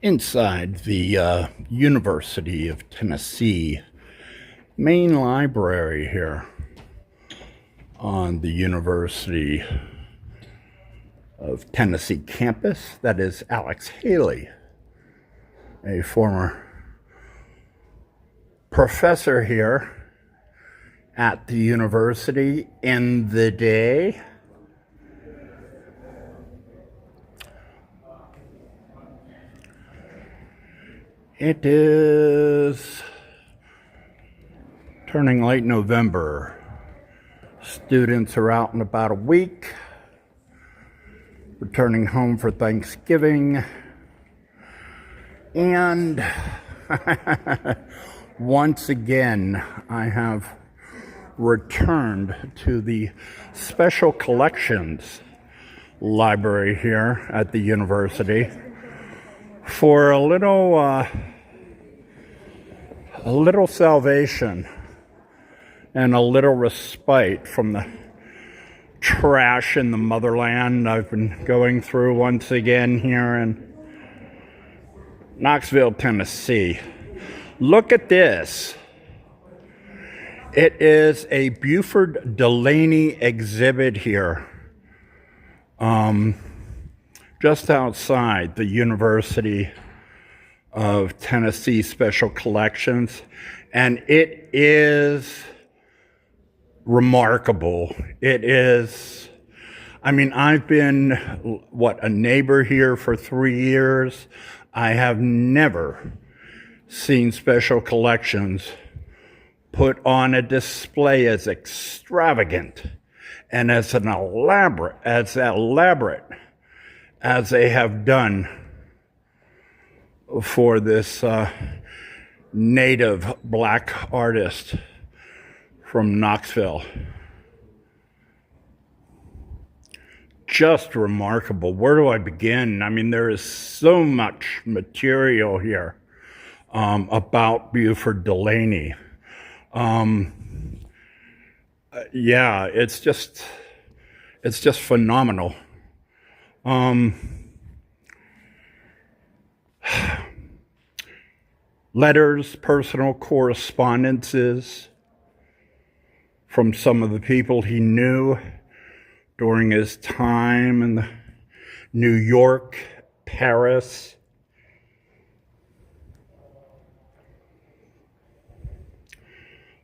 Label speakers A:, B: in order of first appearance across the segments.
A: inside the University of Tennessee main library here on the University of Tennessee campus. That is Alex Haley, a former professor here at the university in the day. It is turning late November. Students are out in about a week, returning home for Thanksgiving. And once again, I have returned to the Special Collections Library here at the university for a little salvation and a little respite from the trash in the motherland I've been going through once again here in Knoxville, Tennessee. Look at this. It is a Beaufort Delaney exhibit here, just outside the University of Tennessee Special Collections, and it is remarkable. It is, I've been, a neighbor here for 3 years. I have never seen Special Collections put on a display as extravagant and as elaborate as they have done for this native black artist from Knoxville. Just remarkable. Where do I begin? There is so much material here about Beaufort Delaney. Yeah, it's just phenomenal. Letters, personal correspondences from some of the people he knew during his time in New York, Paris.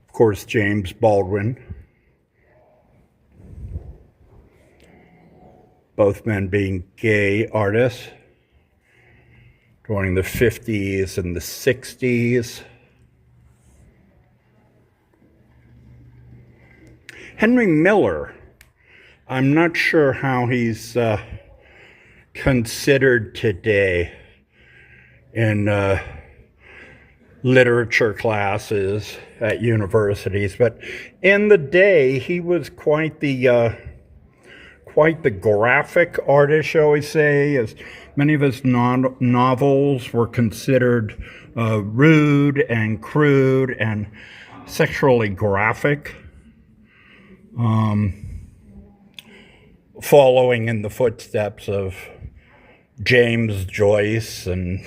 A: Of course, James Baldwin. Both men being gay artists during the 50s and the 60s. Henry Miller, I'm not sure how he's considered today in literature classes at universities, but in the day he was quite the graphic artist, shall we say, as many of his novels were considered rude and crude and sexually graphic, following in the footsteps of James Joyce and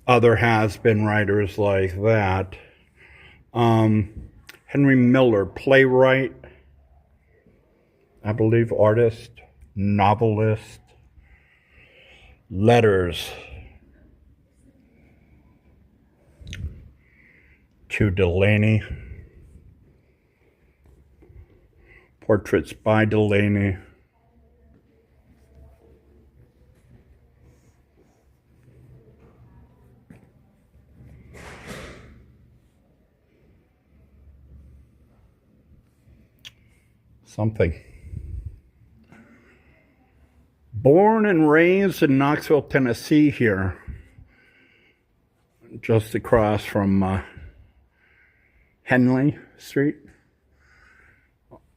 A: other has-been writers like that. Henry Miller, playwright, I believe, artist, novelist. Letters to Delaney. Portraits by Delaney. Something. Born and raised in Knoxville, Tennessee here, just across from Henley Street,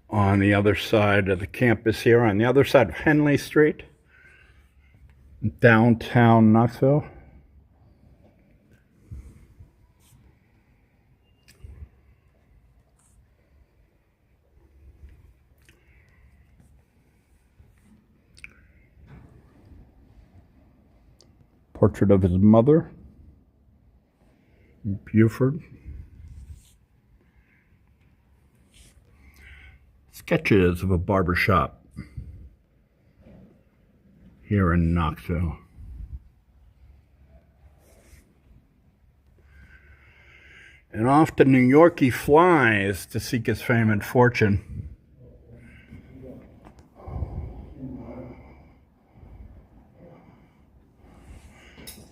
A: on the other side of the campus here, on the other side of Henley Street, downtown Knoxville. Portrait of his mother, Beaufort. Sketches of a barber shop here in Knoxville. And off to New York he flies to seek his fame and fortune.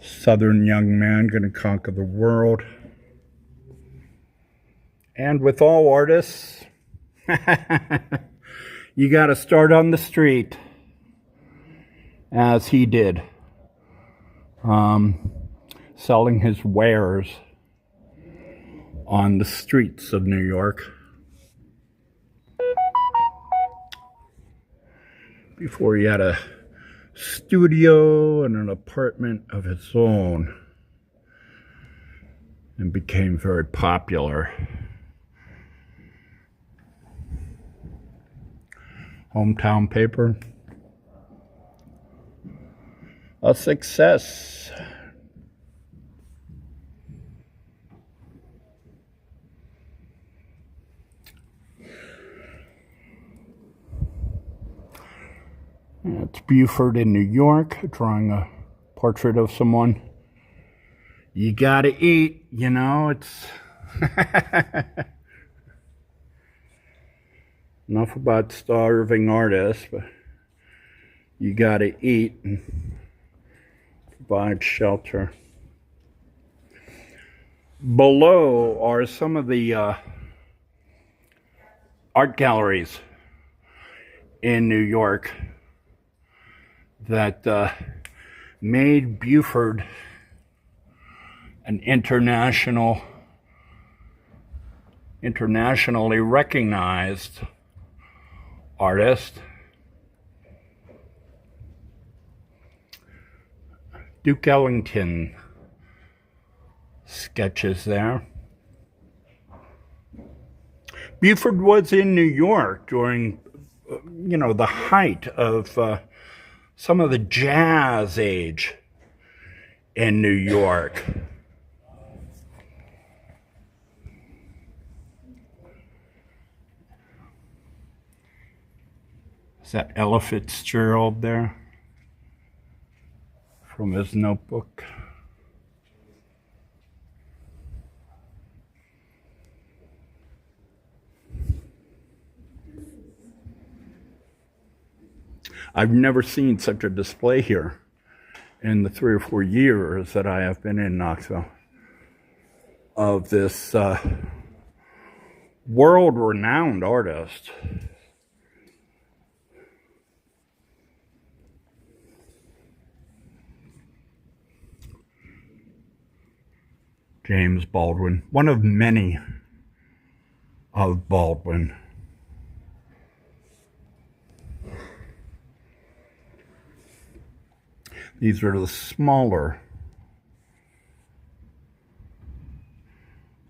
A: Southern young man going to conquer the world. And with all artists, you got to start on the street, as he did, selling his wares on the streets of New York before he had a studio and an apartment of his own and became very popular. Hometown paper, a success. It's Beaufort in New York, drawing a portrait of someone. You gotta eat, you know, it's... Enough about starving artists, but you gotta eat and provide shelter. Below are some of the art galleries in New York that made Beaufort an internationally recognized artist. Duke Ellington sketches there. Beaufort was in New York during, the height of some of the jazz age in New York. Is that Ella Fitzgerald there from his notebook? I've never seen such a display here in the 3 or 4 years that I have been in Knoxville of this world-renowned artist. James Baldwin, one of many of Baldwin. These are the smaller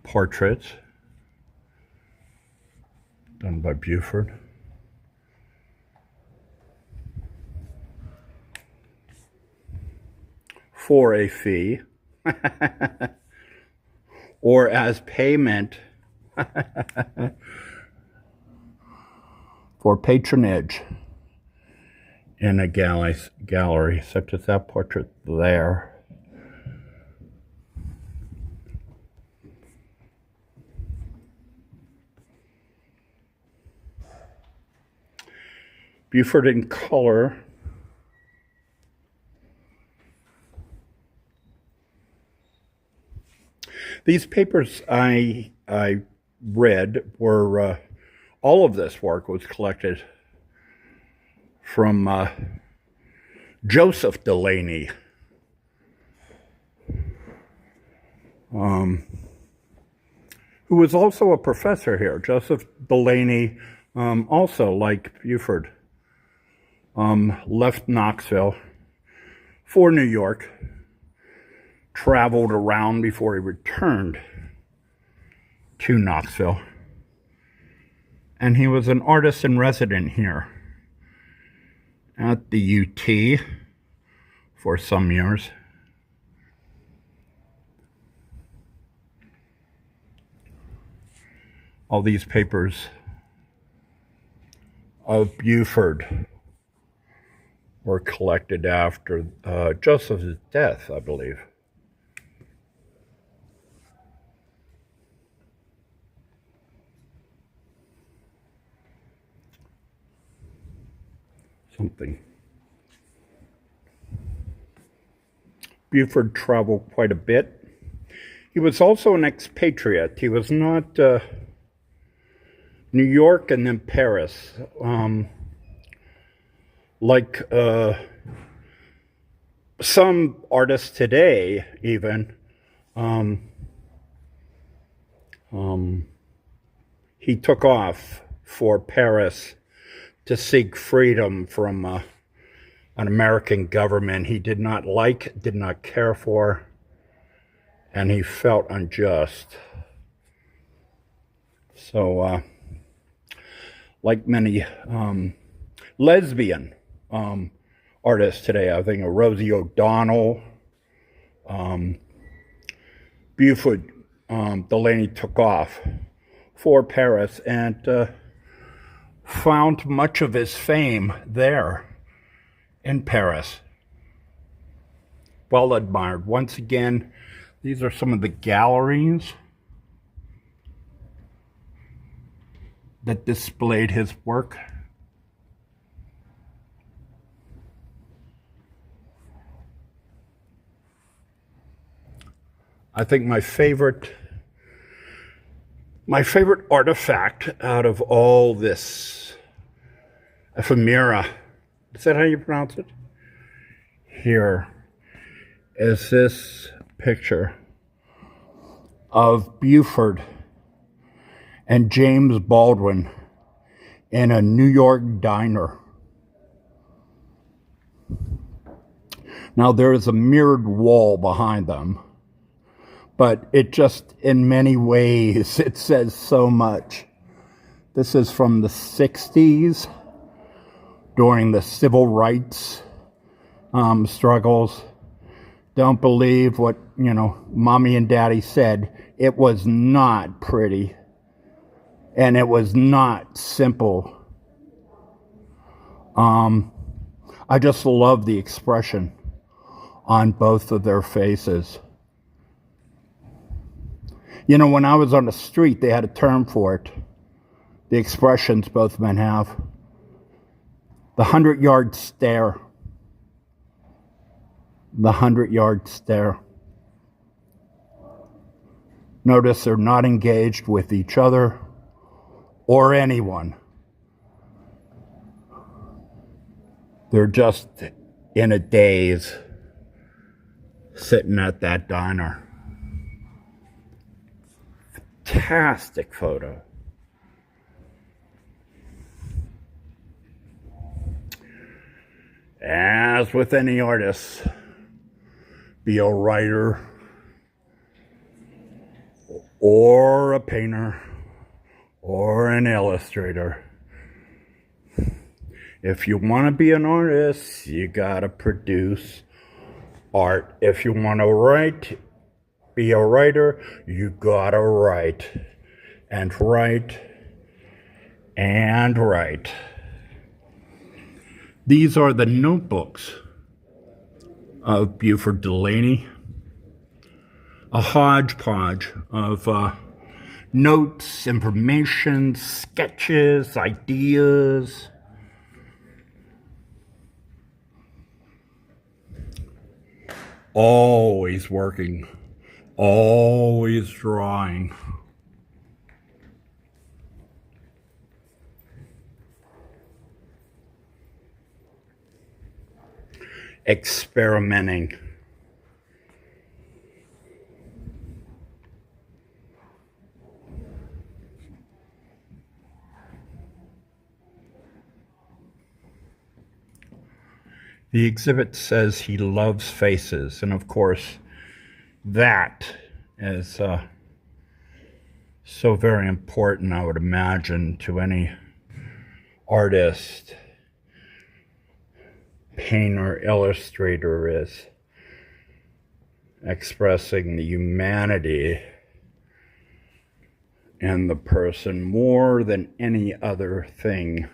A: portraits done by Beaufort. For a fee. Or as payment for patronage in a gallery such as that portrait there. Beaufort in color. These papers I read were, all of this work was collected from Joseph Delaney, who was also a professor here. Joseph Delaney, also like Beaufort, left Knoxville for New York, traveled around before he returned to Knoxville, and he was an artist in residence here at the UT for some years. All these papers of Beaufort were collected after Joseph's death, I believe. Something. Beaufort traveled quite a bit. He was also an expatriate. He was not New York and then Paris. Like some artists today, even, he took off for Paris to seek freedom from an American government he did not like, did not care for, and he felt unjust. So, like many lesbian artists today, I think of Rosie O'Donnell, Beaufort, Delaney took off for Paris and found much of his fame there in Paris. Well admired. Once again, these are some of the galleries that displayed his work. I think my favorite artifact out of all this ephemera, is that how you pronounce it? Here is this picture of Beaufort and James Baldwin in a New York diner. Now there is a mirrored wall behind them, but it just, in many ways, it says so much. This is from the 60s, during the civil rights struggles. Don't believe what, mommy and daddy said. It was not pretty, and it was not simple. I just love the expression on both of their faces. When I was on the street, they had a term for it. The expressions both men have. The 100-yard stare. The 100-yard stare. Notice they're not engaged with each other or anyone. They're just in a daze, sitting at that diner. Fantastic photo. As with any artist, be a writer or a painter or an illustrator. If you want to be an artist, you gotta produce art. If you want to be a writer, you gotta write and write and write. These are the notebooks of Beaufort Delaney, a hodgepodge of notes, information, sketches, ideas. Always working, always drawing. Experimenting. The exhibit says he loves faces, and of course, that is so very important, I would imagine, to any artist, painter, illustrator, is expressing the humanity in the person more than any other thing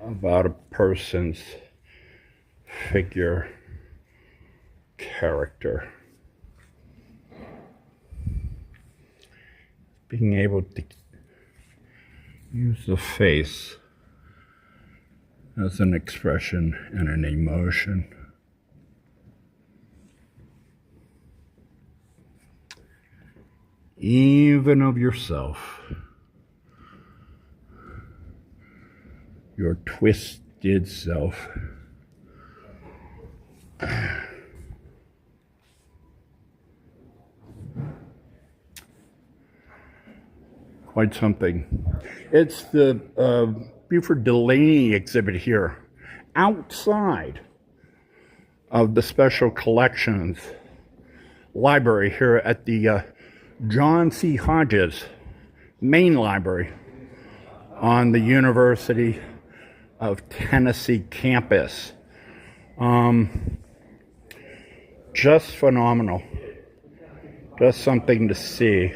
A: about a person's figure, character. Being able to use the face as an expression and an emotion. Even of yourself. Your twisted self. Quite something. It's the Beaufort Delaney exhibit here, outside of the Special Collections Library here at the John C. Hodges main library on the University of Tennesse campus. Just phenomenal. Just something to see.